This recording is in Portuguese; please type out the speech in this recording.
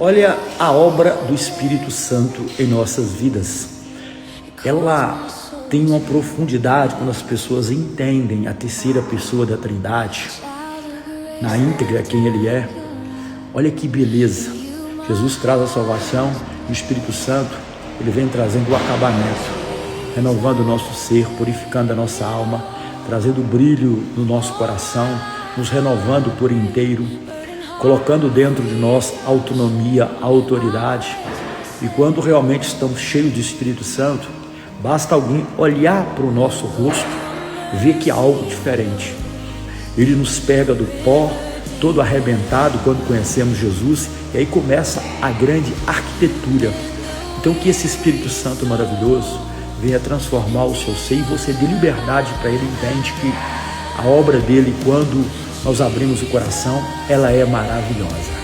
Olha a obra do Espírito Santo em nossas vidas. Ela tem uma profundidade quando as pessoas entendem a terceira pessoa da Trindade, na íntegra quem Ele é. Olha que beleza. Jesus traz a salvação e o Espírito Santo, Ele vem trazendo o acabamento, renovando o nosso ser, purificando a nossa alma, trazendo brilho no nosso coração, nos renovando por inteiro, colocando dentro de nós autonomia, autoridade. E quando realmente estamos cheios de Espírito Santo, basta alguém olhar para o nosso rosto, ver que há algo diferente. Ele nos pega do pó, todo arrebentado quando conhecemos Jesus, e aí começa a grande arquitetura. Então que esse Espírito Santo maravilhoso venha transformar o seu ser e você dê liberdade para Ele. Entende que a obra dele, quando nós abrimos o coração, ela é maravilhosa.